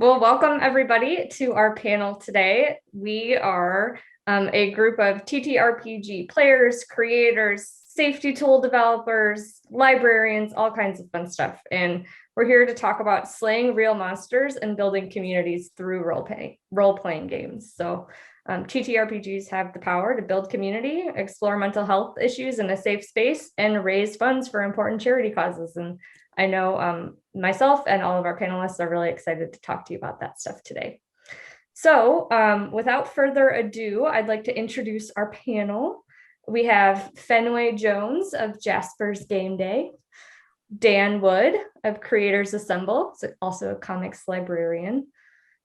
Well, welcome everybody to our panel today. We are a group of TTRPG players, creators, safety tool developers, librarians, all kinds of fun stuff. And we're here to talk about slaying real monsters and building communities through role-playing games. So TTRPGs have the power to build community, explore mental health issues in a safe space, and raise funds for important charity causes. And I know myself and all of our panelists are really excited to talk to you about that stuff today. So without further ado, I'd like to introduce our panel. We have Fenway Jones of Jasper's Game Day, Dan Wood of Creators Assemble, also a comics librarian,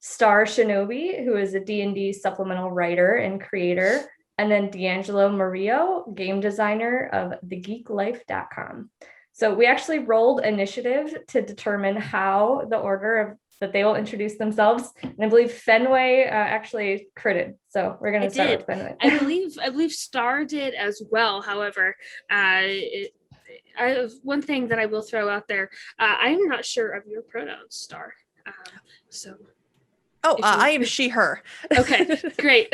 StarShinobi, who is a D&D supplemental writer and creator, and then DeAngelo Murillo, game designer of thegeeklife.com. So we actually rolled initiative to determine how the order that they will introduce themselves. And I believe Fenway actually critted. So we're going to start with Fenway. I believe Star did as well. However, one thing that I will throw out there, I am not sure of your pronouns, Star. I am she, her. Okay, great.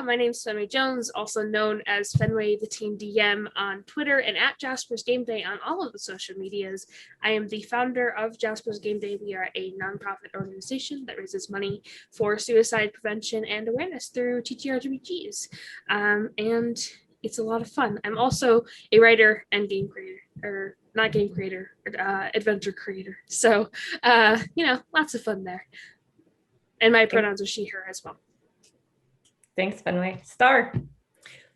My name's Fenway Jones, also known as Fenway the Teen DM on Twitter and at Jasper's Game Day on all of the social medias. I am the founder of Jasper's Game Day. We are a nonprofit organization that raises money for suicide prevention and awareness through TTRPGs. And it's a lot of fun. I'm also a writer and game creator, or not game creator, adventure creator. So, lots of fun there. And my pronouns are she, her as well. Thanks, Fenway. Star.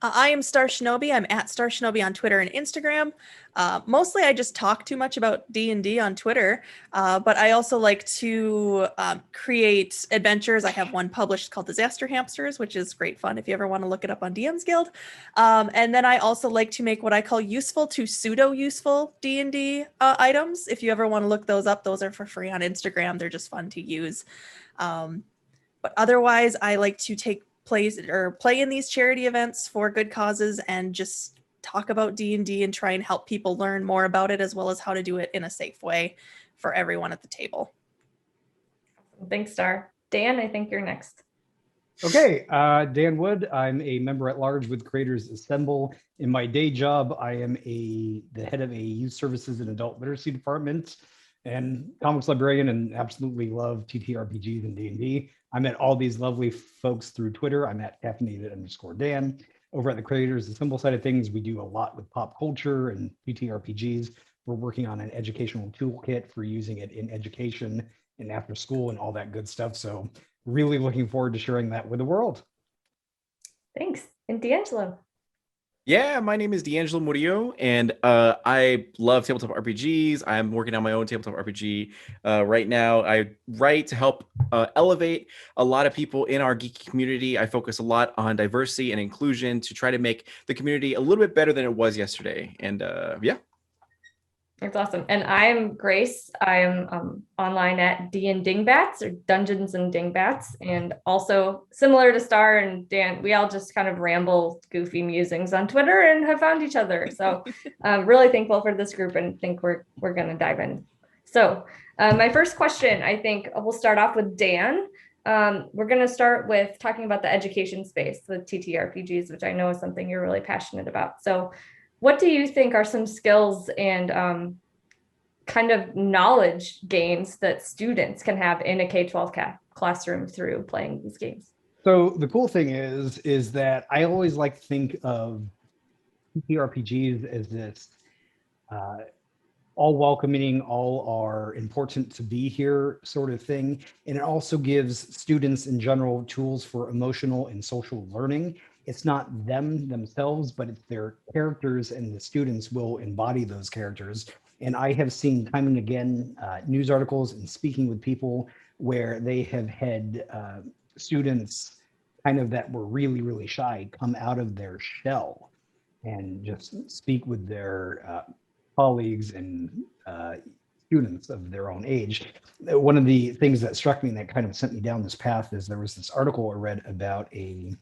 I am StarShinobi. I'm at StarShinobi on Twitter and Instagram. Mostly I just talk too much about D&D on Twitter, but I also like to create adventures. I have one published called Disaster Hamsters, which is great fun if you ever want to look it up on DM's Guild. And then I also like to make what I call useful to pseudo-useful D&D items. If you ever want to look those up, those are for free on Instagram. They're just fun to use. But otherwise, I like to play in these charity events for good causes and just talk about D&D and try and help people learn more about it, as well as how to do it in a safe way for everyone at the table. Thanks, Star. Dan, I think you're next. Okay, Dan Wood. I'm a member at large with Creators Assemble. In my day job, I am the head of a youth services and adult literacy department and comics librarian, and absolutely love TTRPGs and D&D. I met all these lovely folks through Twitter. I'm at caffeinated_Dan. Over at the Creators Assemble side of things, we do a lot with pop culture and TTRPGs. We're working on an educational toolkit for using it in education and after school and all that good stuff. So really looking forward to sharing that with the world. Thanks. And DeAngelo. Yeah, my name is DeAngelo Murillo, and I love tabletop RPGs. I'm working on my own tabletop RPG right now. I write to help elevate a lot of people in our geeky community. I focus a lot on diversity and inclusion to try to make the community a little bit better than it was yesterday. And yeah. That's awesome. And I'm Grace. I'm online at D&Dingbats, or Dungeons and Dingbats. And also similar to Star and Dan, we all just kind of ramble goofy musings on Twitter and have found each other. So I'm really thankful for this group and think we're going to dive in. So my first question, I think we'll start off with Dan. We're going to start with talking about the education space with TTRPGs, which I know is something you're really passionate about. So what do you think are some skills and kind of knowledge gains that students can have in a K-12 classroom through playing these games? So the cool thing is that I always like to think of TTRPGs as this all welcoming, all are important to be here sort of thing. And it also gives students in general tools for emotional and social learning. It's not them themselves, but it's their characters, and the students will embody those characters. And I have seen time and again news articles and speaking with people where they have had students kind of that were really, really shy come out of their shell and just speak with their colleagues and students of their own age. One of the things that struck me and that kind of sent me down this path is there was this article I read about a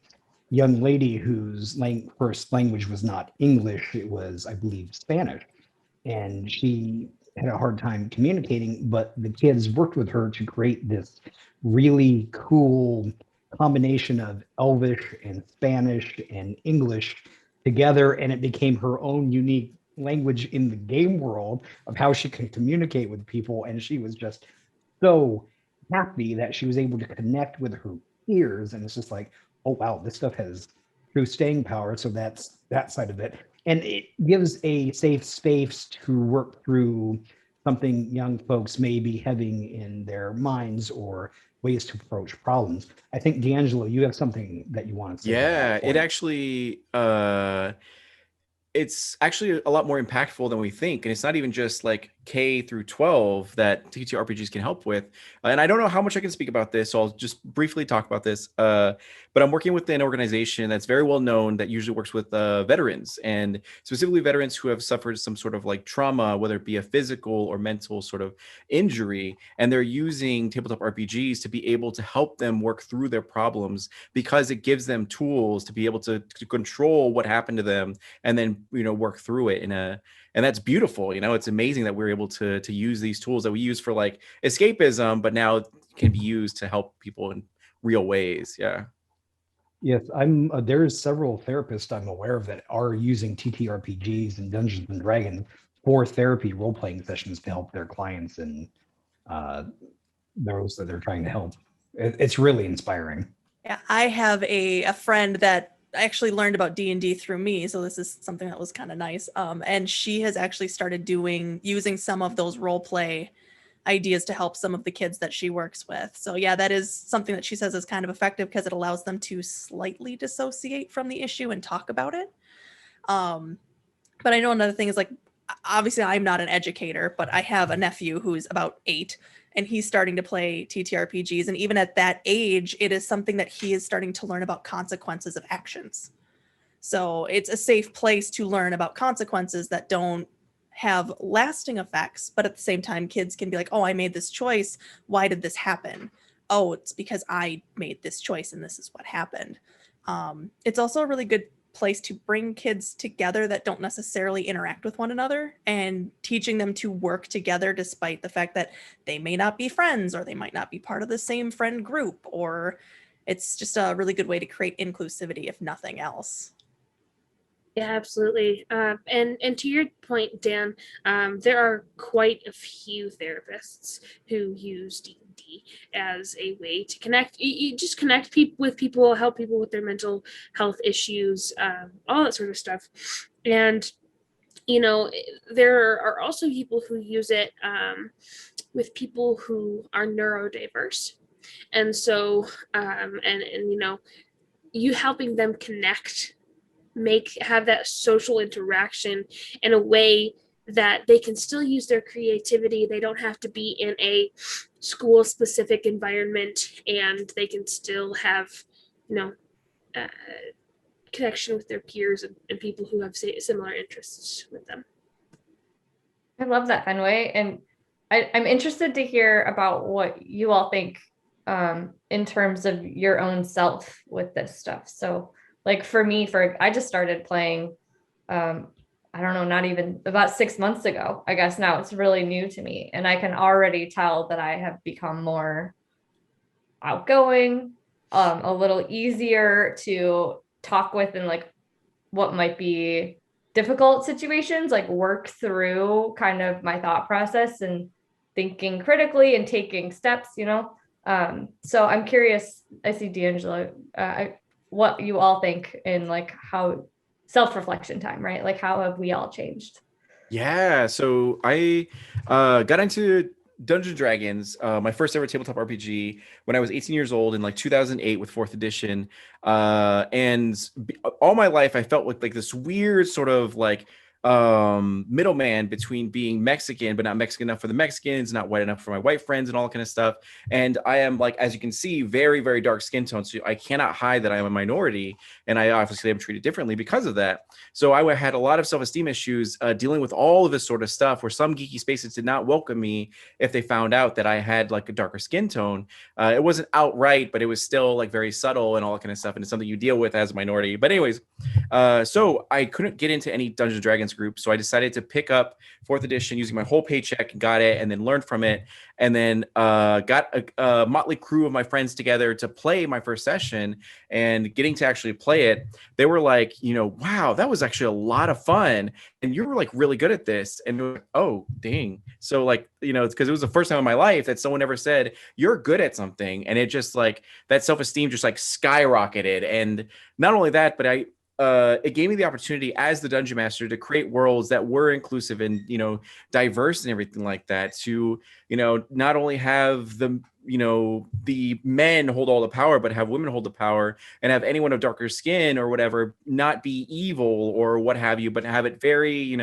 young lady whose first language was not English, it was, I believe, Spanish. And she had a hard time communicating, but the kids worked with her to create this really cool combination of Elvish and Spanish and English together, and it became her own unique language in the game world of how she can communicate with people. And she was just so happy that she was able to connect with her peers. And it's just like, oh wow, this stuff has true staying power. So that's that side of it. And it gives a safe space to work through something young folks may be having in their minds or ways to approach problems. I think, DeAngelo, you have something that you want to say. Yeah, it actually it's actually a lot more impactful than we think. And it's not even just like K through 12 that TTRPGs can help with. And I don't know how much I can speak about this, so I'll just briefly talk about this. But I'm working with an organization that's very well known that usually works with veterans, and specifically veterans who have suffered some sort of like trauma, whether it be a physical or mental sort of injury. And they're using tabletop RPGs to be able to help them work through their problems, because it gives them tools to be able to control what happened to them and then work through it and that's beautiful. It's amazing that we're able to use these tools that we use for like escapism, but now can be used to help people in real ways. Yeah. Yes, there's several therapists I'm aware of that are using TTRPGs and Dungeons and Dragons for therapy role-playing sessions to help their clients and those that they're trying to help. It's really inspiring. Yeah, I have a friend that actually learned about D&D through me, so this is something that was kind of nice. And she has actually started using some of those role play ideas to help some of the kids that she works with. So yeah, that is something that she says is kind of effective because it allows them to slightly dissociate from the issue and talk about it. But I know another thing is, like, obviously I'm not an educator, but I have a nephew who's about 8, and he's starting to play TTRPGs. And even at that age, it is something that he is starting to learn about consequences of actions. So it's a safe place to learn about consequences that don't have lasting effects, but at the same time, kids can be like, oh, I made this choice. Why did this happen? Oh, it's because I made this choice and this is what happened. It's also a really good place to bring kids together that don't necessarily interact with one another, and teaching them to work together despite the fact that they may not be friends, or they might not be part of the same friend group, or it's just a really good way to create inclusivity, if nothing else. Yeah, absolutely. And to your point, Dan, there are quite a few therapists who use D&D as a way to connect. You just connect with people, help people with their mental health issues, all that sort of stuff. And there are also people who use it with people who are neurodiverse, and so you helping them connect, have that social interaction in a way that they can still use their creativity. They don't have to be in a school specific environment, and they can still have connection with their peers and people who have similar interests with them. I love that, Fenway. And I'm interested to hear about what you all think in terms of your own self with this stuff. So like for me, I just started playing, I don't know, not even about 6 months ago. I guess now it's really new to me. And I can already tell that I have become more outgoing, a little easier to talk with in like what might be difficult situations, like work through kind of my thought process and thinking critically and taking steps, So I'm curious, I see DeAngelo, what you all think in like how self-reflection time, right? Like how have we all changed? Yeah, so I got into Dungeons and Dragons, my first ever tabletop RPG, when I was 18 years old in like 2008 with 4th edition. And all my life I felt like this weird sort of like middleman between being Mexican, but not Mexican enough for the Mexicans, not white enough for my white friends, and all that kind of stuff. And I am, like, as you can see, very, very dark skin tone. So I cannot hide that I am a minority, and I obviously am treated differently because of that. So I had a lot of self-esteem issues dealing with all of this sort of stuff, where some geeky spaces did not welcome me if they found out that I had like a darker skin tone. It wasn't outright, but it was still like very subtle and all that kind of stuff. And it's something you deal with as a minority. But anyways, so I couldn't get into any Dungeons and Dragons group. So I decided to pick up 4th edition using my whole paycheck and got it, and then learned from it, and then got a motley crew of my friends together to play my first session. And getting to actually play it, they were like, wow, that was actually a lot of fun, and you were like really good at this. And we're like, oh dang. So like, it's because it was the first time in my life that someone ever said you're good at something, and it just like that self-esteem just like skyrocketed. And not only that, but it gave me the opportunity as the dungeon master to create worlds that were inclusive and diverse and everything like that, to not only have the men hold all the power, but have women hold the power, and have anyone of darker skin or whatever not be evil or what have you, but have it very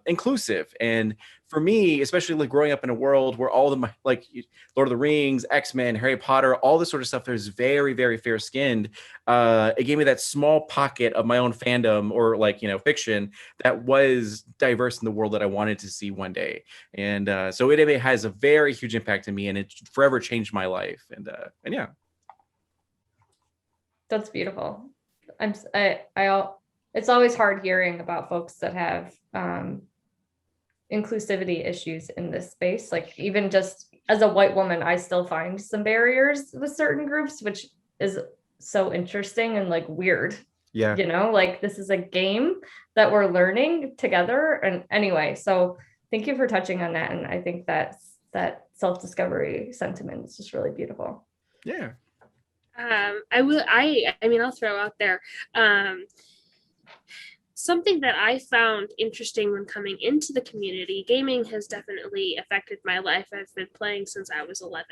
inclusive. And for me, especially like growing up in a world where all of the like Lord of the Rings, X-Men, Harry Potter, all this sort of stuff is very, very fair skinned. It gave me that small pocket of my own fandom or like, fiction that was diverse in the world that I wanted to see one day. And so it has a very huge impact on me, and it forever changed my life. And yeah. That's beautiful. It's always hard hearing about folks that have inclusivity issues in this space. Like even just as a white woman, I still find some barriers with certain groups, which is so interesting and like weird. Yeah. Like this is a game that we're learning together. And anyway, so thank you for touching on that. And I think that self-discovery sentiment is just really beautiful. Yeah. I'll throw out there, something that I found interesting when coming into the community. Gaming has definitely affected my life. I've been playing since I was 11,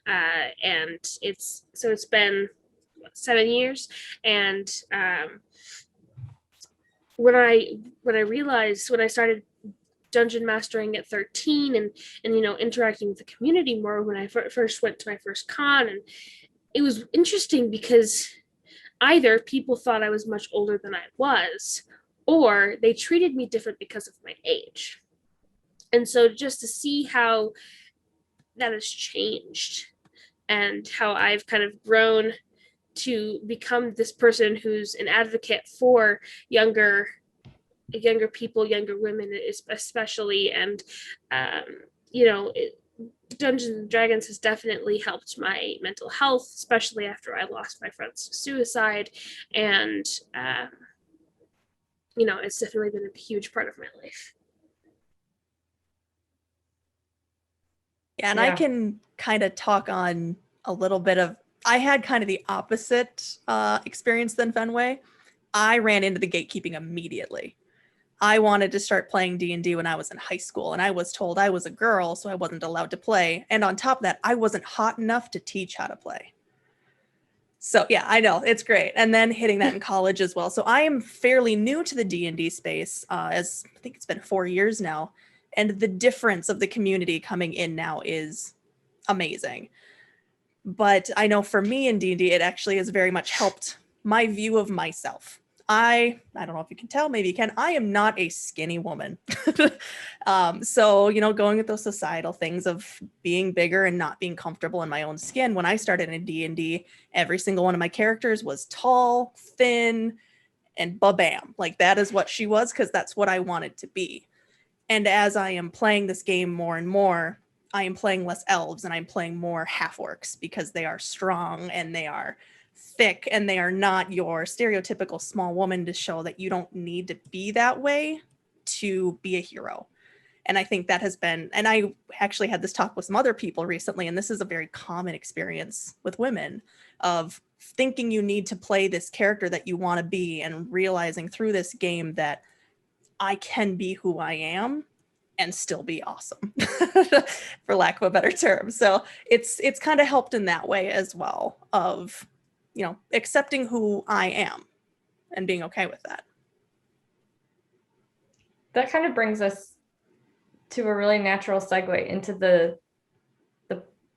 and it's been 7 years. And when I started dungeon mastering at 13 and interacting with the community more, when I first went to my first con, and it was interesting because either people thought I was much older than I was, or they treated me different because of my age. And so just to see how that has changed and how I've kind of grown to become this person who's an advocate for younger people, younger women especially. And Dungeons and Dragons has definitely helped my mental health, especially after I lost my friends to suicide. And it's definitely been a huge part of my life. Yeah, and I can kind of talk on a little bit of, I had kind of the opposite experience than Fenway. I ran into the gatekeeping immediately. I wanted to start playing D&D when I was in high school, and I was told I was a girl, so I wasn't allowed to play. And on top of that, I wasn't hot enough to teach how to play. So yeah, I know, it's great. And then hitting that in college as well. So I am fairly new to the D&D space, as I think it's been 4 years now. And the difference of the community coming in now is amazing. But I know for me in D&D, it actually has very much helped my view of myself. I don't know if you can tell, maybe you can, I am not a skinny woman. So, going with those societal things of being bigger and not being comfortable in my own skin. When I started in D&D, every single one of my characters was tall, thin, and ba-bam. Like that is what she was, because that's what I wanted to be. And as I am playing this game more and more, I am playing less elves and I'm playing more half-orcs, because they are strong and they are thick and they are not your stereotypical small woman, to show that you don't need to be that way to be a hero. And I think that has been, and I actually had this talk with some other people recently, and this is a very common experience with women, of thinking you need to play this character that you want to be, and realizing through this game that I can be who I am and still be awesome, for lack of a better term. So it's kind of helped in that way as well, of accepting who I am and being okay with that. That kind of brings us to a really natural segue into the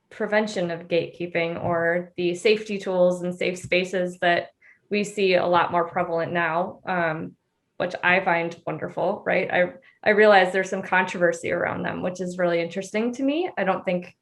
prevention of gatekeeping, or the safety tools and safe spaces that we see a lot more prevalent now, which I find wonderful, right? I realize there's some controversy around them, which is really interesting to me. I don't think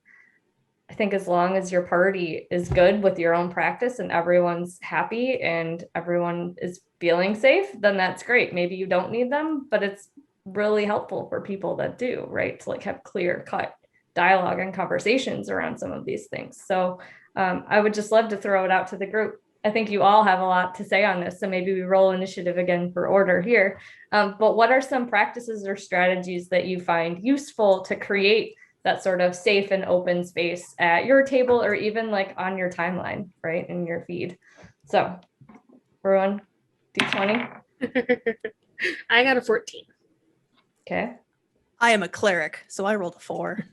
I think as long as your party is good with your own practice and everyone's happy and everyone is feeling safe, then that's great. Maybe you don't need them, but it's really helpful for people that do, right? To like have clear cut dialogue and conversations around some of these things. So I would just love to throw it out to the group. I think you all have a lot to say on this, so maybe we roll initiative again for order here. But what are some practices or strategies that you find useful to create that sort of safe and open space at your table or even like on your timeline, right, in your feed? So everyone, D20. I got a 14. Okay. I am a cleric, so I rolled a 4.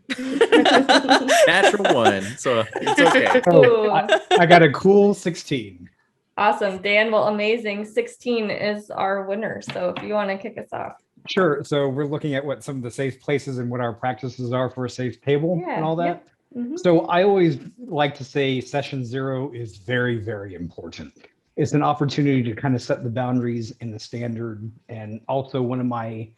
Natural 1, so it's okay. Ooh, I got a cool 16. awesome, Dan. Well, amazing. 16 is our winner. So if you want to kick us off. Sure. So we're looking at what some of the safe places and what our practices are for a safe table Yeah, and all that. yep. Mhm. So I always like to say session 0 is very, very important. It's an opportunity to kind of set the boundaries and the standard. And also one of my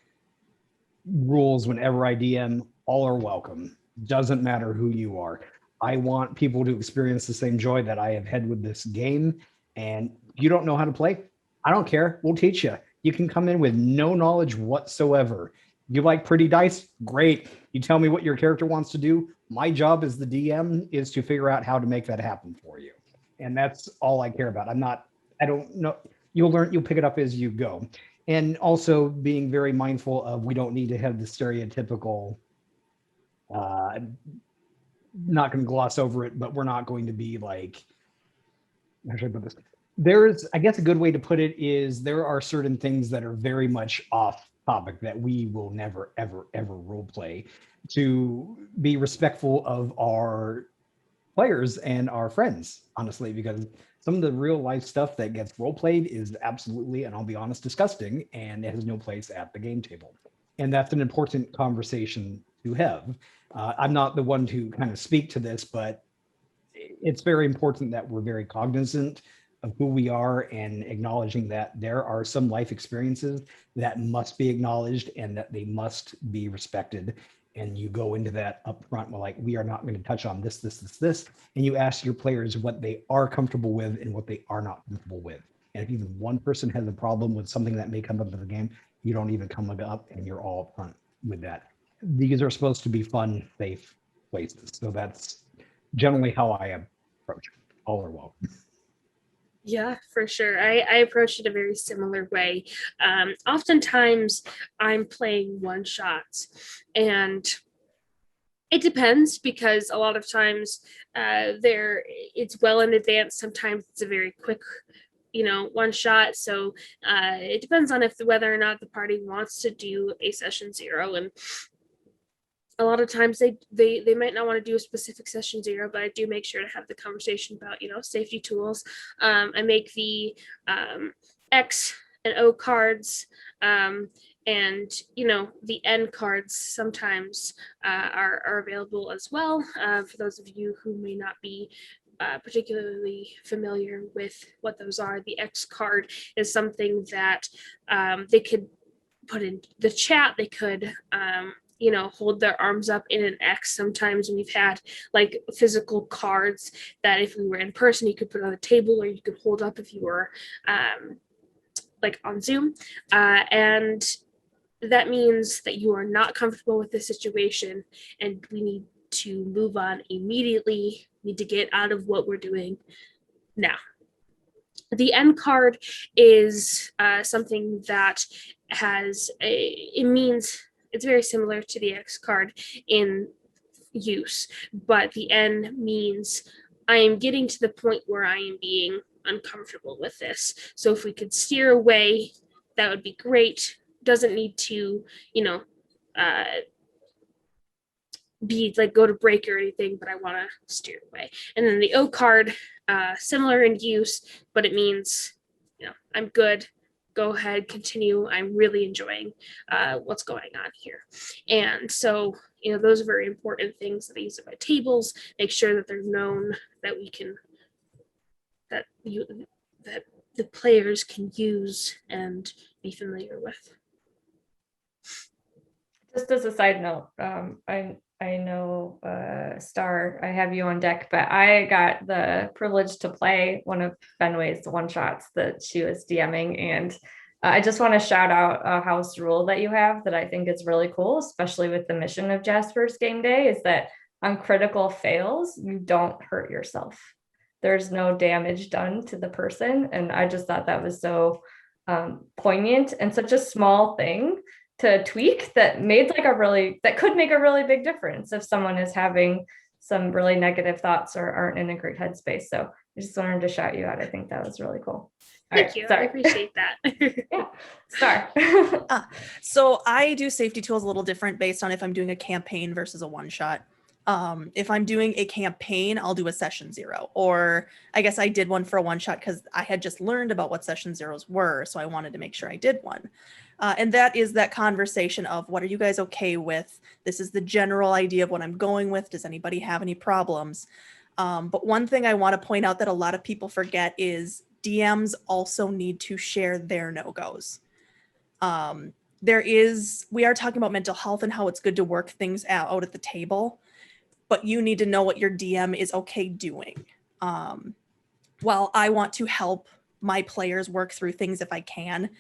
rules whenever I DM, all are welcome. Doesn't matter who you are. I want people to experience the same joy that I have had with this game. And you don't know how to play? I don't care. We'll teach you. You can come in with no knowledge whatsoever. You like pretty dice? Great. You tell me what your character wants to do. My job as the DM is to figure out how to make that happen for you. And that's all I care about. I don't know. You'll pick it up as you go. And also being very mindful of, we don't need to have the stereotypical, not going to gloss over it, but we're not going to be like, how should I put this? I guess a good way to put it is there are certain things that are very much off topic that we will never, ever, ever role play, to be respectful of our players and our friends, honestly, because some of the real life stuff that gets role played is absolutely, and I'll be honest, disgusting, and it has no place at the game table. And that's an important conversation to have. I'm not the one to kind of speak to this, but it's very important that we're very cognizant of who we are and acknowledging that there are some life experiences that must be acknowledged and that they must be respected. And you go into that up front, well, like, we are not going to touch on this, and you ask your players what they are comfortable with and what they are not comfortable with. And if even one person has a problem with something that may come up in the game, you don't even come up, and you're all up front with that. These are supposed to be fun, safe places. So that's generally how I approach it. All are welcome. Yeah, for sure. I approach it a very similar way. Oftentimes I'm playing one shots, and it depends, because a lot of times it's well in advance. Sometimes it's a very quick, one shot. So it depends on whether or not the party wants to do a session 0. And a lot of times they might not want to do a specific session 0, but I do make sure to have the conversation about, safety tools. I make the X and O cards, and the N cards sometimes are available as well, for those of you who may not be particularly familiar with what those are. The X card is something that they could put in the chat. They could hold their arms up in an X. Sometimes we've had like physical cards that if we were in person, you could put on a table, or you could hold up if you were like on Zoom. And that means that you are not comfortable with the situation, and we need to move on immediately, need to get out of what we're doing now. The N card is something that it's very similar to the X card in use, but the N means I am getting to the point where I am being uncomfortable with this. So if we could steer away, that would be great. Doesn't need to, be like go to break or anything, but I want to steer away. And then the O card, similar in use, but it means, I'm good. Go ahead, continue. I'm really enjoying what's going on here. And so, those are very important things that I use at my tables. Make sure that they're known, that that the players can use and be familiar with. Just as a side note, I know, Star, I have you on deck, but I got the privilege to play one of Fenway's one shots that she was DMing. And I just want to shout out a house rule that you have that I think is really cool, especially with the mission of Jasper's Game Day, is that on critical fails, you don't hurt yourself. There's no damage done to the person. And I just thought that was so poignant and such a small thing to tweak that could make a really big difference if someone is having some really negative thoughts or aren't in a great headspace. So I just wanted to shout you out. I think that was really cool. Thank you. Sorry. I appreciate that. Yeah. Star. So I do safety tools a little different based on if I'm doing a campaign versus a one shot. If I'm doing a campaign, I'll do a session 0, or I guess I did one for a one shot because I had just learned about what session 0s were. So I wanted to make sure I did one. And that is that conversation of, what are you guys okay with? This is the general idea of what I'm going with. Does anybody have any problems? But one thing I want to point out that a lot of people forget is DMs also need to share their no-goes. We are talking about mental health and how it's good to work things out at the table, but you need to know what your DM is okay doing. While I want to help my players work through things if I can,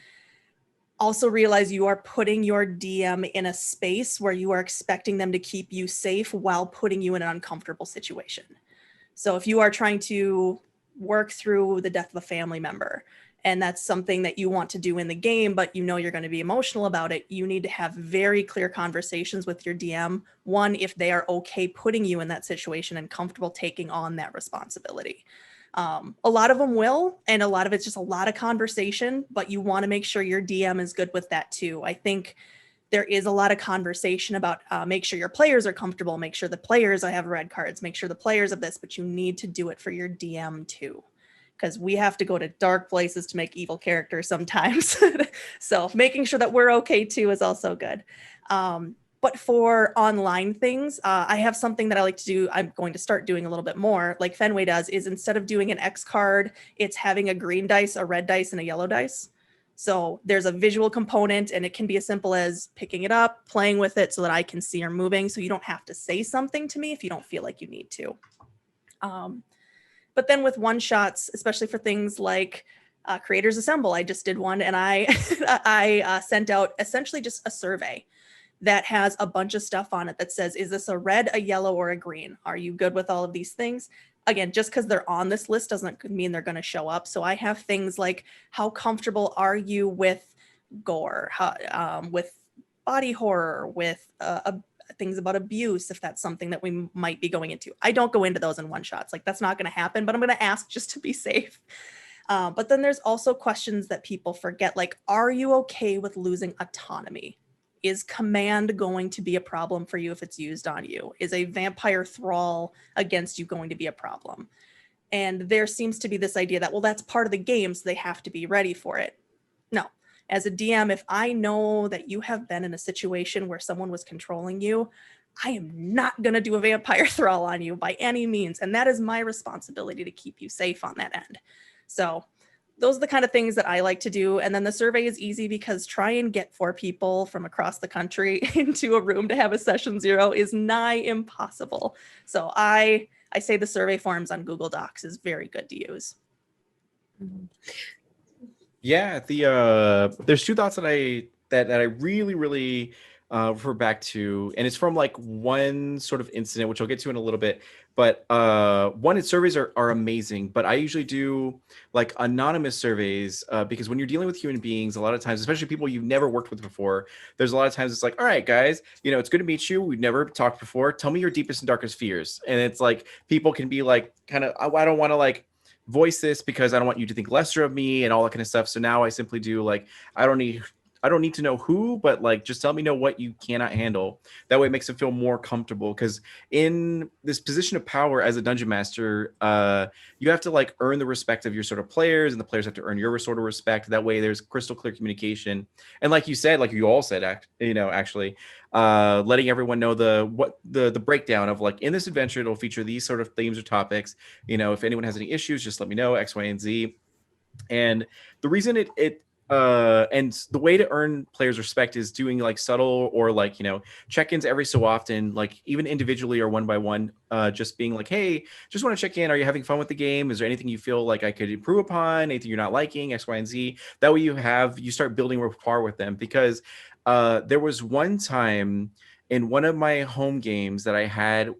also realize you are putting your DM in a space where you are expecting them to keep you safe while putting you in an uncomfortable situation. So if you are trying to work through the death of a family member, and that's something that you want to do in the game, but you know you're going to be emotional about it, you need to have very clear conversations with your DM. One, if they are okay putting you in that situation and comfortable taking on that responsibility. A lot of them will, and a lot of it's just a lot of conversation, but you want to make sure your DM is good with that too. I think there is a lot of conversation about make sure your players are comfortable, make sure the players have red cards, make sure the players have this, but you need to do it for your DM too, because we have to go to dark places to make evil characters sometimes. So making sure that we're okay too is also good. But for online things, I have something that I like to do. I'm going to start doing a little bit more, like Fenway does, is instead of doing an X card, it's having a green dice, a red dice, and a yellow dice. So there's a visual component, and it can be as simple as picking it up, playing with it so that I can see you're moving. So you don't have to say something to me if you don't feel like you need to. But then with one shots, especially for things like Creators Assemble, I just did one, and I sent out essentially just a survey that has a bunch of stuff on it that says, is this a red, a yellow, or a green? Are you good with all of these things? Again, just because they're on this list doesn't mean they're going to show up. So I have things like, how comfortable are you with gore, with body horror, with things about abuse, if that's something that we might be going into. I don't go into those in one shots. Like, that's not going to happen, but I'm going to ask just to be safe. But then there's also questions that people forget, like, are you okay with losing autonomy? Is command going to be a problem for you if it's used on you? Is a vampire thrall against you going to be a problem? And there seems to be this idea that, well, that's part of the game, so they have to be ready for it. No. As a DM, if I know that you have been in a situation where someone was controlling you, I am not going to do a vampire thrall on you by any means. And that is my responsibility to keep you safe on that end. So those are the kind of things that I like to do. And then the survey is easy because try and get 4 people from across the country into a room to have a session 0 is nigh impossible. So I say the survey forms on Google Docs is very good to use. Yeah, there's 2 thoughts that I really refer back to, and it's from like one sort of incident, which I'll get to in a little bit. But one, surveys are amazing, but I usually do like anonymous surveys because when you're dealing with human beings, a lot of times, especially people you've never worked with before, there's a lot of times it's like, all right, guys, it's good to meet you. We've never talked before. Tell me your deepest and darkest fears. And it's like people can be like, kind of, I don't want to like voice this because I don't want you to think lesser of me and all that kind of stuff. So now I simply do like, I don't need to know who, but like, just tell me what you cannot handle. That way it makes them feel more comfortable. Because in this position of power as a dungeon master, you have to like earn the respect of your sort of players, and the players have to earn your sort of respect. That way there's crystal clear communication. And like you said, like you all said, actually, letting everyone know the breakdown of like, in this adventure, it'll feature these sort of themes or topics. If anyone has any issues, just let me know, X, Y, and Z. And the reason and the way to earn players' respect is doing like subtle or like, check-ins every so often, like even individually or one by one, just being like, hey, just want to check in. Are you having fun with the game? Is there anything you feel like I could improve upon? Anything you're not liking, X, Y, and Z? That way you start building rapport with them, because there was one time in one of my home games that I had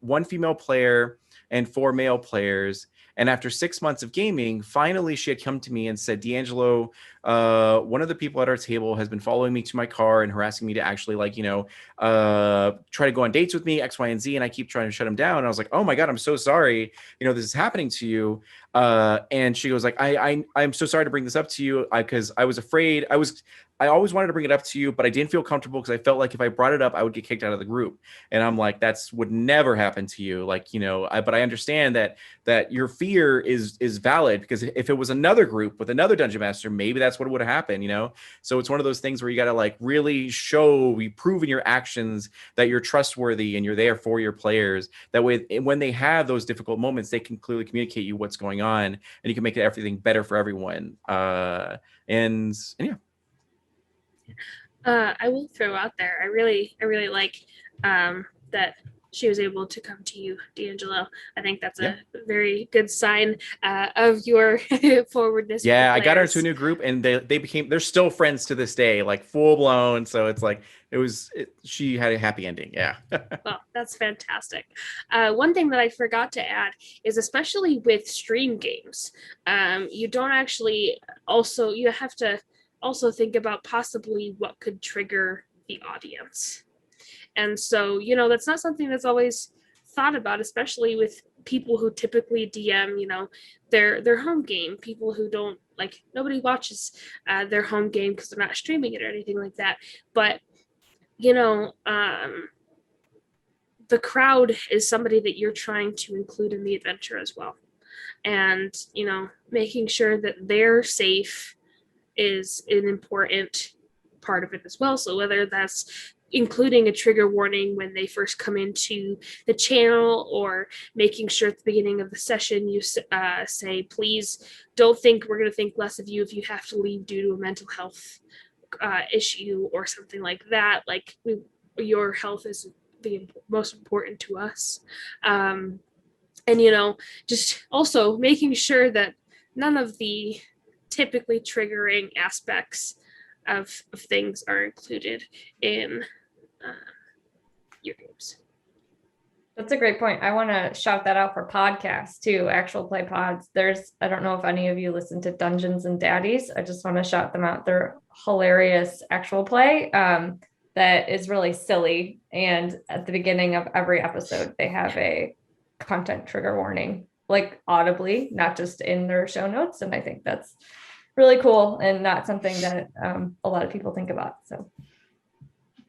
one female player and 4 male players. And after 6 months of gaming, finally she had come to me and said, DeAngelo, one of the people at our table has been following me to my car and harassing me to actually try to go on dates with me, X, Y, and Z. And I keep trying to shut him down. And I was like, oh my God, I'm so sorry. This is happening to you. And she goes like, I'm so sorry to bring this up to you, because I was afraid. I always wanted to bring it up to you, but I didn't feel comfortable because I felt like if I brought it up, I would get kicked out of the group. And I'm like, that's would never happen to you. But I understand that your fear is valid, because if it was another group with another dungeon master, maybe that's what would have happened, So it's one of those things where you got to really prove in your actions that you're trustworthy and you're there for your players. That way, when they have those difficult moments, they can clearly communicate you what's going on, and you can make everything better for everyone. And yeah. I will throw out there, I really like that she was able to come to you, DeAngelo. I think that's a very good sign of your forwardness. Yeah, I got her into a new group, and they're still friends to this day, like full blown. So it's like she had a happy ending. Yeah. Well, that's fantastic. One thing that I forgot to add is, especially with stream games, you don't actually you have to also think about possibly what could trigger the audience. And so, that's not something that's always thought about, especially with people who typically DM, their home game, people who don't nobody watches their home game because they're not streaming it or anything like that. But, the crowd is somebody that you're trying to include in the adventure as well. And, making sure that they're safe is an important part of it as well. So whether that's including a trigger warning when they first come into the channel, or making sure at the beginning of the session you say, please don't think we're going to think less of you if you have to leave due to a mental health issue or something like that. Your health is the most important to us. And just also making sure that none of the typically triggering aspects of things are included in your games. That's a great point. I want to shout that out for podcasts too, actual play pods. I don't know if any of you listen to Dungeons and Daddies. I just want to shout them out. They're hilarious actual play that is really silly. And at the beginning of every episode, they have a content trigger warning, audibly, not just in their show notes. And I think that's really cool and not something that a lot of people think about. So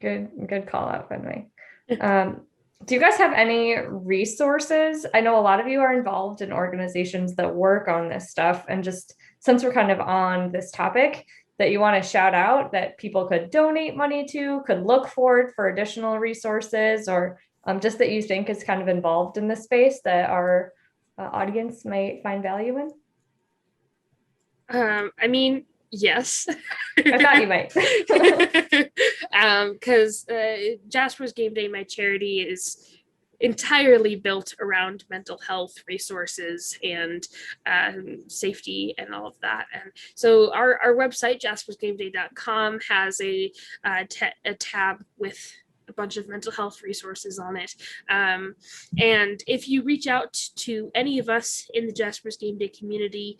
good call out, Fenway. Do you guys have any resources? I know a lot of you are involved in organizations that work on this stuff, and just since we're kind of on this topic, that you want to shout out that people could donate money to, could look forward for additional resources, or just that you think is kind of involved in this space that our audience might find value in? I mean, yes. I thought you might. Because Jasper's Game Day, my charity, is entirely built around mental health resources and safety and all of that. And so our website, jaspersgameday.com, has a tab with a bunch of mental health resources on it. And if you reach out to any of us in the Jasper's Game Day community,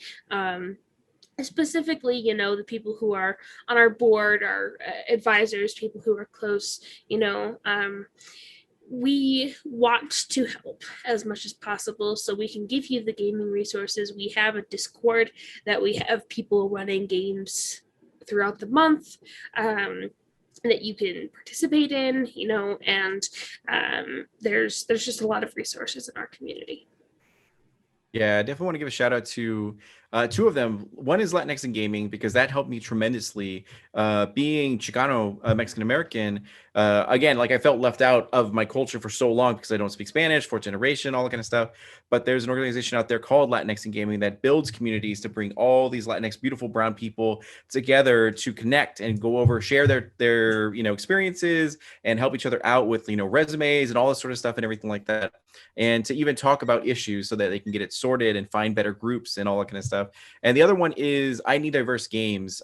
specifically, the people who are on our board, our advisors, people who are close, we want to help as much as possible, so we can give you the gaming resources. We have a Discord that we have people running games throughout the month that you can participate in, and there's just a lot of resources in our community. Yeah, I definitely want to give a shout out to Two of them, one is Latinx in gaming, because that helped me tremendously. Being Chicano, Mexican American, again, like I felt left out of my culture for so long because I don't speak Spanish, fourth generation, all that kind of stuff. But there's an organization out there called Latinx in Gaming that builds communities to bring all these Latinx beautiful brown people together to connect and go over, share their experiences and help each other out with resumes and all this sort of stuff and everything like that, and to even talk about issues so that they can get it sorted and find better groups and all that kind of stuff. And the other one is I Need Diverse Games,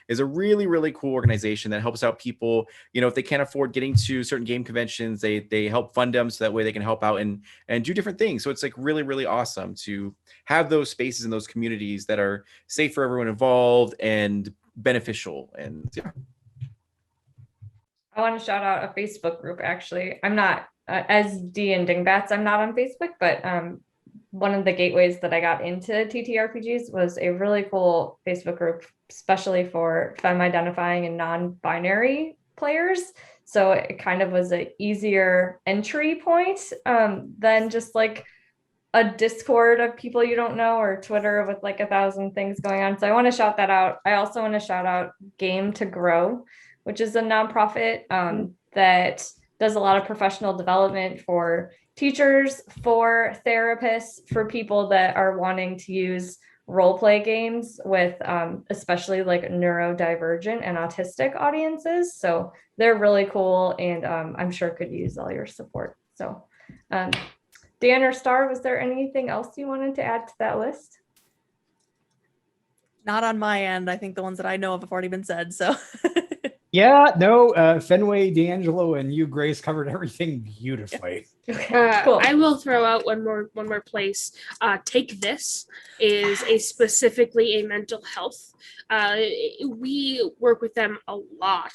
is a really, really cool organization that helps out people, if they can't afford getting to certain game conventions, they help fund them so that way they can help out and do different things. So it's like really, really awesome to have those spaces and those communities that are safe for everyone involved and beneficial. And yeah. I want to shout out a Facebook group. Actually, I'm not as D and Dingbats. I'm not on Facebook, but one of the gateways that I got into TTRPGs was a really cool Facebook group, especially for femme identifying and non-binary players. So it kind of was an easier entry point than just like a Discord of people you don't know or Twitter with like 1,000 things going on. So I want to shout that out. I also want to shout out Game to Grow, which is a nonprofit that does a lot of professional development for teachers, for therapists, for people that are wanting to use role play games with especially like neurodivergent and autistic audiences. So they're really cool, and I'm sure could use all your support. So Dan or Star, was there anything else you wanted to add to that list? Not on my end. I think the ones that I know of have already been said. So Yeah, no, Fenway, DeAngelo, and you, Grace, covered everything beautifully. Okay, cool. I will throw out one more place. Take This is a specifically a mental health. We work with them a lot.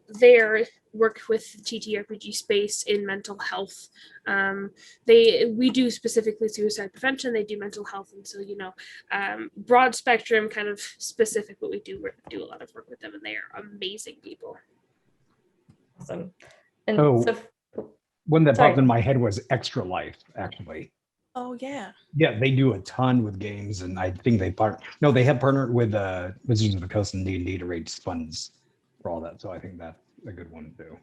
Their work with TTRPG space in mental health. We do specifically suicide prevention. They do mental health, and so broad spectrum, kind of specific. But we do a lot of work with them, and they are amazing people. Awesome. And one that popped in my head was Extra Life, actually. oh yeah. Yeah, they do a ton with games, and I think they have partnered with Wizards of the Coast and D&D to raise funds for all that. So I think that's a good one too.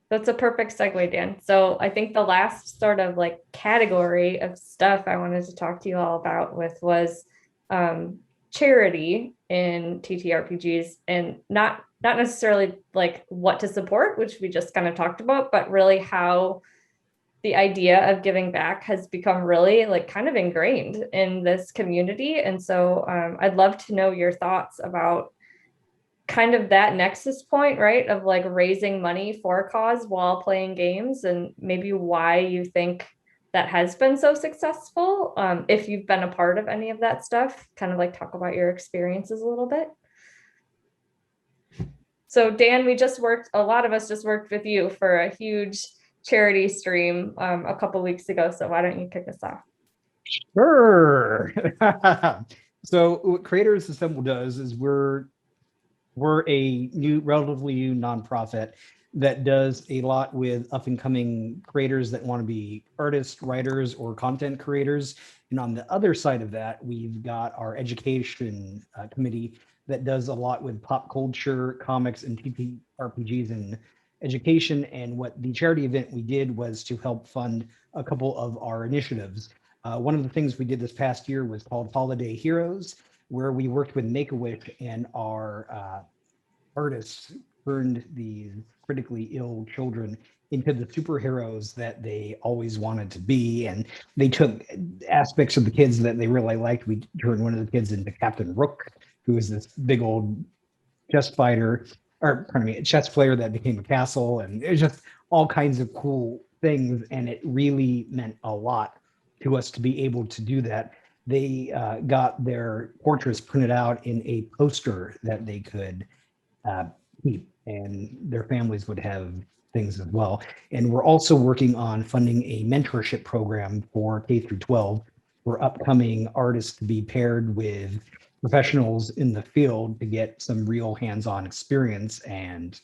That's a perfect segue, Dan. So I think the last sort of like category of stuff I wanted to talk to you all about was charity in TTRPGs, and not necessarily like what to support, which we just kind of talked about, but really how the idea of giving back has become really like kind of ingrained in this community. And so I'd love to know your thoughts about kind of that nexus point, right, of like raising money for a cause while playing games, and maybe why you think that has been so successful. If you've been a part of any of that stuff, kind of like talk about your experiences a little bit. So Dan, a lot of us just worked with you for a huge charity stream a couple weeks ago. So why don't you kick us off? Sure. So what Creators Assemble does is we're a relatively new nonprofit that does a lot with up and coming creators that want to be artists, writers, or content creators. And on the other side of that, we've got our education committee that does a lot with pop culture, comics, and TTRPGs and education. And what the charity event we did was to help fund a couple of our initiatives. One of the things we did this past year was called Holiday Heroes, where we worked with Make-A-Wish, and our artists turned these critically ill children into the superheroes that they always wanted to be. And they took aspects of the kids that they really liked. We turned one of the kids into Captain Rook, who was this big old chess player that became a castle. And it was just all kinds of cool things. And it really meant a lot to us to be able to do that. They got their portraits printed out in a poster that they could keep, and their families would have things as well. And we're also working on funding a mentorship program for K through 12 for upcoming artists to be paired with professionals in the field to get some real hands-on experience and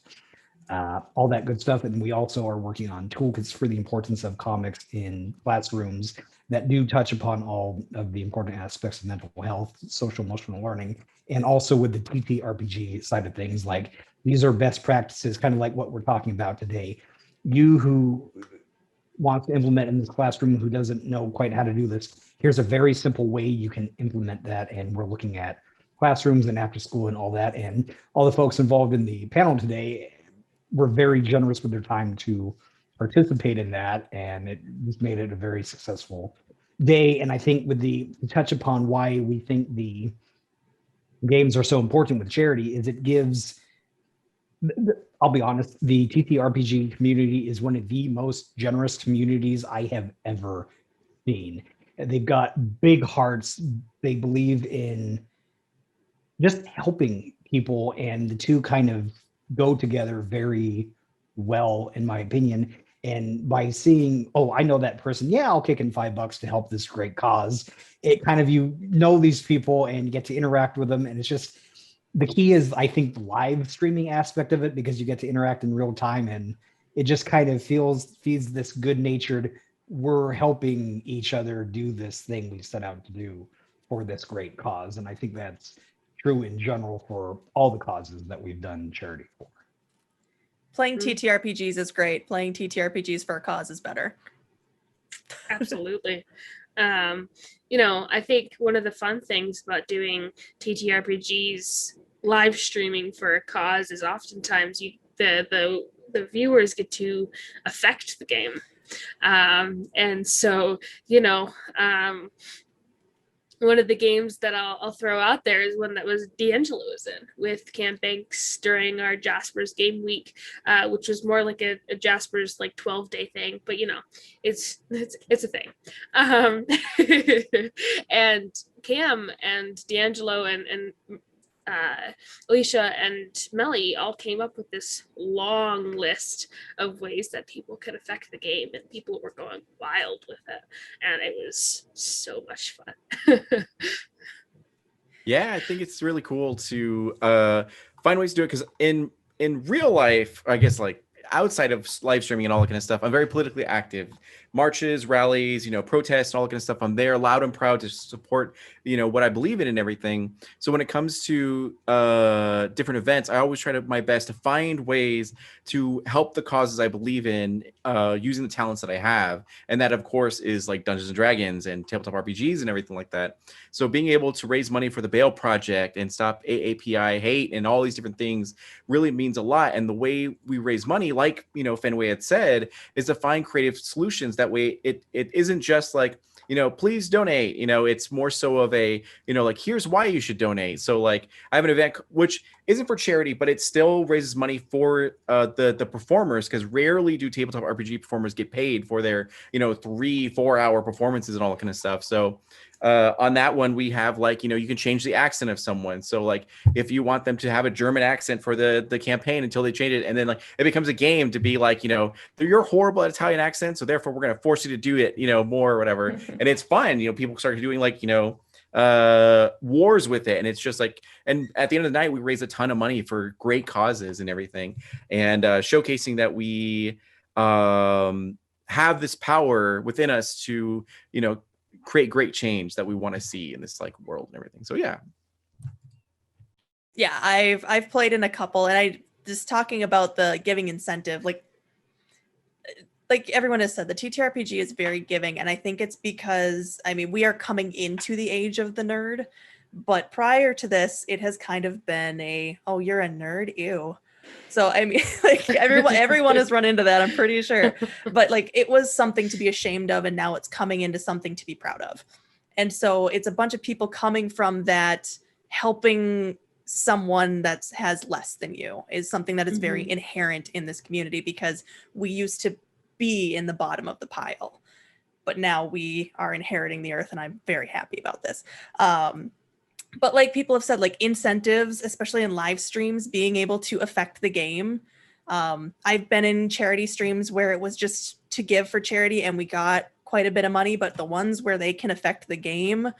all that good stuff. And we also are working on toolkits for the importance of comics in classrooms that do touch upon all of the important aspects of mental health, social emotional learning, and also with the TTRPG side of things. Like, these are best practices, kind of like what we're talking about today. You who wants to implement in this classroom, who doesn't know quite how to do this, here's a very simple way you can implement that. And we're looking at classrooms and after school and all that. And all the folks involved in the panel today were very generous with their time to participate in that. And it just made it a very successful day. And I think with the touch upon why we think the games are so important with charity is it gives, I'll be honest, the TTRPG community is one of the most generous communities I have ever seen. They've got big hearts. They believe in just helping people, and the two kind of go together very well, in my opinion. And by seeing, oh, I know that person, yeah, I'll kick in $5 to help this great cause. It kind of, you know, these people and you get to interact with them. And it's just, the key is, I think, the live streaming aspect of it, because you get to interact in real time, and it just kind of feeds this good natured, we're helping each other do this thing we set out to do for this great cause. And I think that's true in general for all the causes that we've done charity for. Playing TTRPGs is great. Playing TTRPGs for a cause is better. Absolutely. You know, I think one of the fun things about doing TTRPGs live streaming for a cause is oftentimes the viewers get to affect the game. And so, you know, one of the games that I'll throw out there is one that was DeAngelo was in with Camp Banks during our Jasper's game week, which was more like a Jasper's like 12-day thing, but you know, it's a thing. And Cam and DeAngelo and Alicia and Melly all came up with this long list of ways that people could affect the game, and people were going wild with it, and it was so much fun. Yeah, I think it's really cool to find ways to do it, because in real life, I guess, like outside of live streaming and all that kind of stuff, I'm very politically active. Marches, rallies, you know, protests, and all that kind of stuff. I'm there loud and proud to support, you know, what I believe in and everything. So when it comes to different events, I always try to my best to find ways to help the causes I believe in, using the talents that I have. And that, of course, is like Dungeons and Dragons and tabletop RPGs and everything like that. So being able to raise money for the Bail Project and stop AAPI hate and all these different things really means a lot. And the way we raise money, like, you know, Fenway had said, is to find creative solutions. That way it isn't just like, you know, please donate, you know, it's more so of a, you know, like, here's why you should donate. So like, I have an event which isn't for charity, but it still raises money for the performers, because rarely do tabletop RPG performers get paid for their, you know, 3-4 hour performances and all that kind of stuff. So on that one, we have, like, you know, you can change the accent of someone. So like, if you want them to have a German accent for the campaign until they change it, and then like it becomes a game to be like, you know, you're horrible at Italian accent, so therefore we're going to force you to do it, you know, more or whatever. And it's fun, you know, people start doing like, you know, wars with it, and it's just like, and at the end of the night, we raise a ton of money for great causes and everything, and showcasing that we have this power within us to, you know, create great change that we want to see in this like world and everything. So yeah. I've played in a couple, and I just talking about the giving incentive, like everyone has said, the TTRPG is very giving. And I think it's because, I mean, we are coming into the age of the nerd, but prior to this, it has kind of been a, oh, you're a nerd, ew. So I mean, like everyone has run into that, I'm pretty sure. But like, it was something to be ashamed of, and now it's coming into something to be proud of. And so it's a bunch of people coming from that, helping someone that has less than you is something that is very inherent in this community, because we used to be in the bottom of the pile, but now we are inheriting the earth, and I'm very happy about this. But like people have said, like incentives, especially in live streams, being able to affect the game. I've been in charity streams where it was just to give for charity, and we got quite a bit of money, but the ones where they can affect the game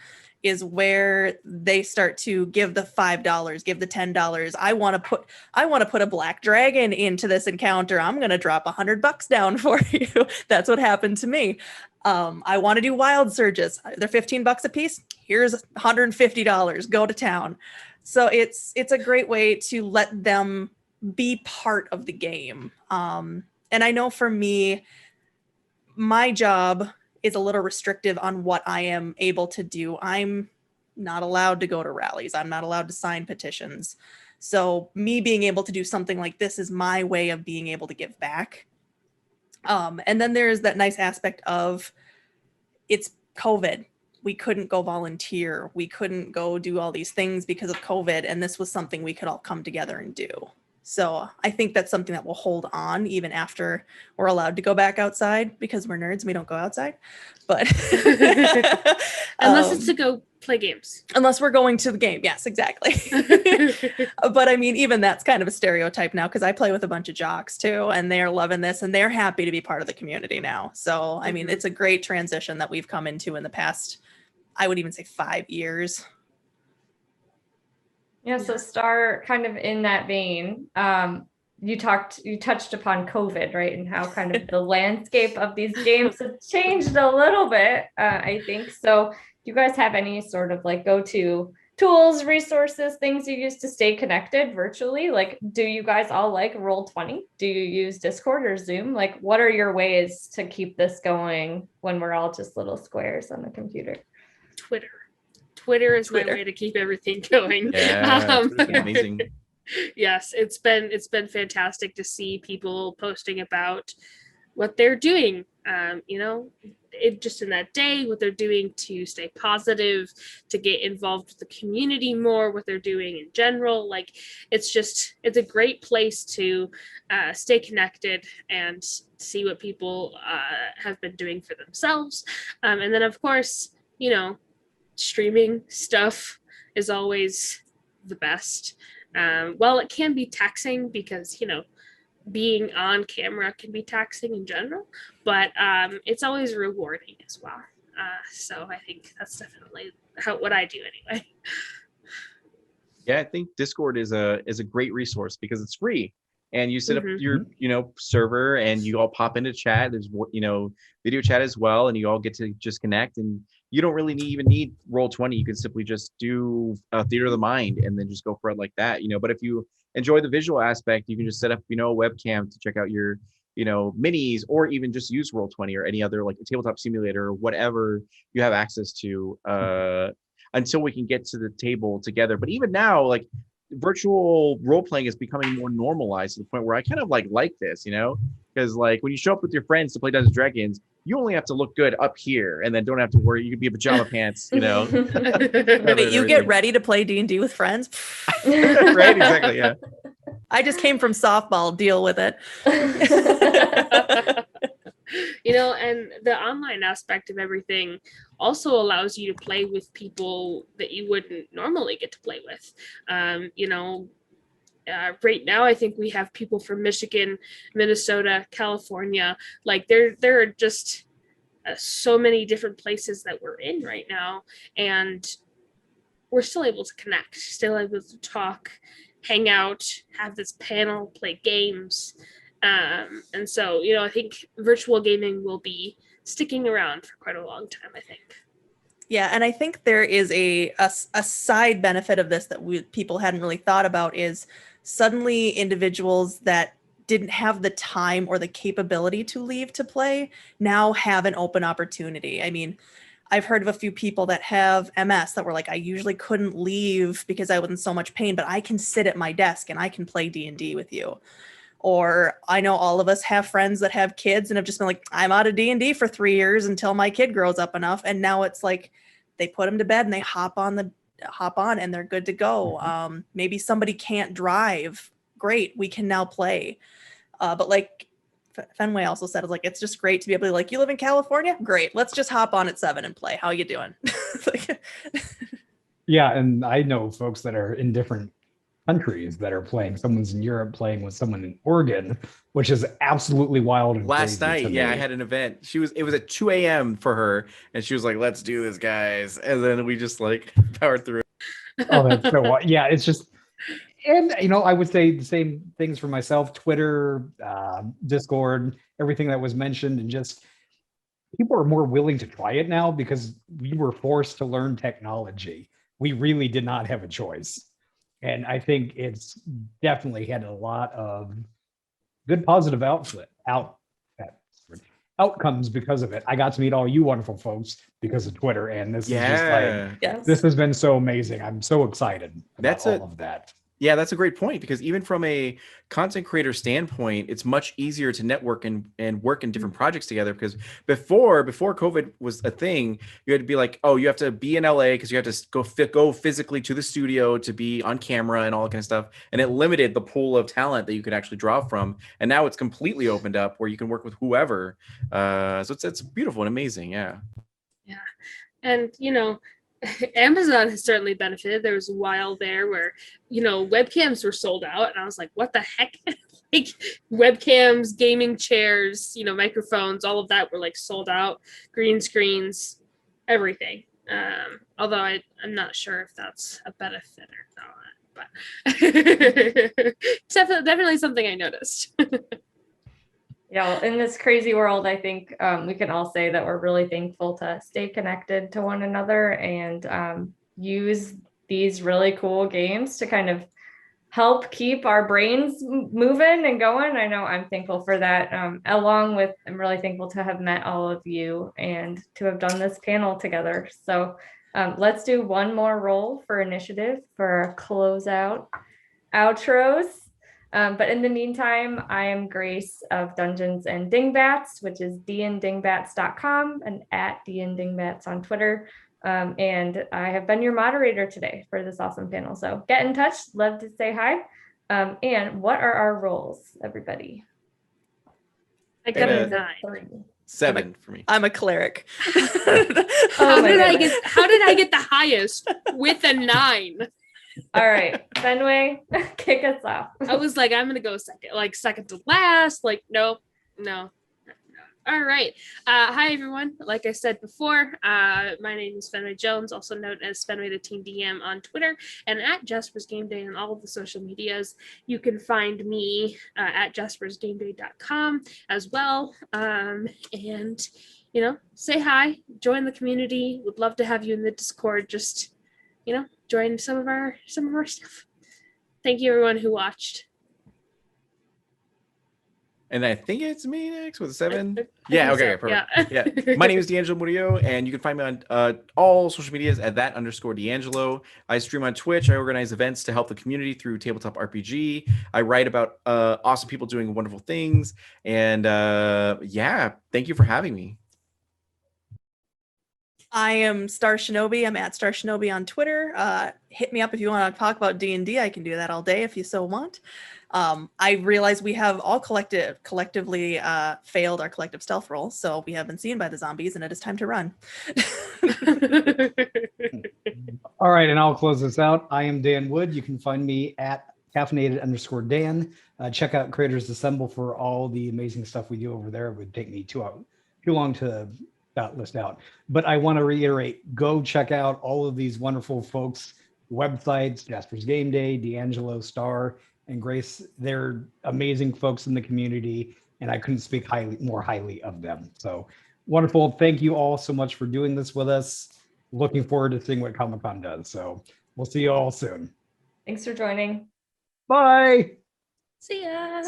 is where they start to give the $5, give the $10. I want to put a black dragon into this encounter. I'm going to drop $100 down for you. That's what happened to me. I want to do wild surges. They're $15 a piece. Here's $150. Go to town. So it's a great way to let them be part of the game. And I know for me, my job is a little restrictive on what I am able to do. I'm not allowed to go to rallies. I'm not allowed to sign petitions. So me being able to do something like this is my way of being able to give back. And then there's that nice aspect of it's COVID. We couldn't go volunteer. We couldn't go do all these things because of COVID. And this was something we could all come together and do. So I think that's something that will hold on even after we're allowed to go back outside, because we're nerds and we don't go outside. But unless it's to go play games. Unless we're going to the game. Yes, exactly. But I mean, even that's kind of a stereotype now, because I play with a bunch of jocks too, and they're loving this and they're happy to be part of the community now. So, I mean, it's a great transition that we've come into in the past, I would even say 5 years. Yeah, so Star, kind of in that vein, you touched upon COVID, right? And how kind of the landscape of these games has changed a little bit, I think. So do you guys have any sort of like go-to tools, resources, things you use to stay connected virtually? Like, do you guys all like Roll20? Do you use Discord or Zoom? Like, what are your ways to keep this going when we're all just little squares on the computer? Twitter is my way to keep everything going. Yeah, amazing. Yes, it's been fantastic to see people posting about what they're doing. It just in that day, what they're doing to stay positive, to get involved with the community more, what they're doing in general. Like, it's a great place to stay connected and see what people have been doing for themselves. And then, of course, streaming stuff is always the best. Well, it can be taxing because, being on camera can be taxing in general, but it's always rewarding as well. So I think that's definitely what I do anyway. Yeah, I think Discord is a great resource because it's free, and you set up your server and you all pop into chat. There's video chat as well, and you all get to just connect, and you don't really even need Roll20. You can simply just do Theater of the Mind and then just go for it like that, But if you enjoy the visual aspect, you can just set up, a webcam to check out your, minis, or even just use Roll20 or any other like a tabletop simulator or whatever you have access to until we can get to the table together. But even now, like virtual role playing is becoming more normalized to the point where I kind of like this, because like when you show up with your friends to play Dungeons and Dragons, you only have to look good up here and then don't have to worry. You could be in pajama pants, But you get ready to play D&D with friends. Right, exactly, yeah. I just came from softball, deal with it. And the online aspect of everything also allows you to play with people that you wouldn't normally get to play with. Right now, I think we have people from Michigan, Minnesota, California. Like there are just so many different places that we're in right now, and we're still able to connect, still able to talk, hang out, have this panel, play games. And so, I think virtual gaming will be sticking around for quite a long time, I think. Yeah, and I think there is a side benefit of this that people hadn't really thought about is suddenly individuals that didn't have the time or the capability to leave to play now have an open opportunity. I mean, I've heard of a few people that have MS that were like, I usually couldn't leave because I was in so much pain, but I can sit at my desk and I can play D&D with you. Or I know all of us have friends that have kids and have just been like, I'm out of D&D for 3 years until my kid grows up enough. And now it's like they put them to bed and they hop on and they're good to go. Maybe somebody can't drive. Great, we can now play. But like Fenway also said, it's just great to be able to you live in California? Great, let's just hop on at 7 and play. How you doing? Yeah, and I know folks that are in different countries that are playing. Someone's in Europe playing with someone in Oregon, which is absolutely wild. And last night, I had an event. It was at 2 a.m. for her, and she was like, "Let's do this, guys!" And then we just powered through. Oh, that's so wild. Yeah, it's just, and I would say the same things for myself: Twitter, Discord, everything that was mentioned, and just people are more willing to try it now because we were forced to learn technology. We really did not have a choice. And I think it's definitely had a lot of good positive outcomes because of it. I got to meet all you wonderful folks because of Twitter, and this is just like, Yeah. Yes. this has been so amazing. I'm so excited about That's all of that. Yeah, that's a great point, because even from a content creator standpoint, it's much easier to network and work in different projects together. Because before COVID was a thing, you had to be like, oh, you have to be in LA because you have to go physically to the studio to be on camera and all that kind of stuff. And it limited the pool of talent that you could actually draw from. And now it's completely opened up where you can work with whoever. So it's beautiful and amazing. Yeah. Yeah. And, Amazon has certainly benefited. There was a while there where, webcams were sold out, and I was like, what the heck? Like webcams, gaming chairs, microphones, all of that were like sold out, green screens, everything. Although I'm not sure if that's a benefit or not, but it's definitely something I noticed. Yeah, in this crazy world, I think we can all say that we're really thankful to stay connected to one another and use these really cool games to kind of help keep our brains moving and going. I know I'm thankful for that. Along with, I'm really thankful to have met all of you and to have done this panel together. So let's do one more roll for initiative for our closeout outros. But in the meantime, I am Grace of Dungeons and Dingbats, which is dndingbats.com and at dndingbats on Twitter. And I have been your moderator today for this awesome panel. So get in touch. Love to say hi. And what are our roles, everybody? I got a 9. 7 for me. I'm a cleric. How did I get the highest with a 9? All right, Fenway, kick us off. I was like, I'm gonna go second to last. Like, no. All right. Hi everyone. Like I said before, my name is Fenway Jones, also known as Fenway the Teen DM on Twitter and at Jasper's Game Day on all of the social medias. You can find me at jaspersgameday.com as well. And say hi, join the community. Would love to have you in the Discord. Just join some of our stuff. Thank you everyone who watched. And I think it's me next with a 7. Yeah, okay, perfect. Yeah. My name is DeAngelo Murillo, and you can find me on all social medias at _DeAngelo. I stream on Twitch. I organize events to help the community through tabletop RPG. I write about awesome people doing wonderful things. And thank you for having me. I am StarShinobi. I'm at StarShinobi on Twitter. Hit me up if you want to talk about D&D. I can do that all day if you so want. I realize we have all collectively failed our collective stealth roll, so we have been seen by the zombies, and it is time to run. All right, and I'll close this out. I am Dan Wood. You can find me at caffeinated_Dan. Check out Creators Assemble for all the amazing stuff we do over there. It would take me too long to list out, but I want to reiterate, go check out all of these wonderful folks' websites, Jasper's Game Day, DeAngelo, Star, and Grace. They're amazing folks in the community, and I couldn't speak more highly of them. So wonderful. Thank you all so much for doing this with us. Looking forward to seeing what Comic-Con does. So we'll see you all soon. Thanks for joining. Bye. See ya.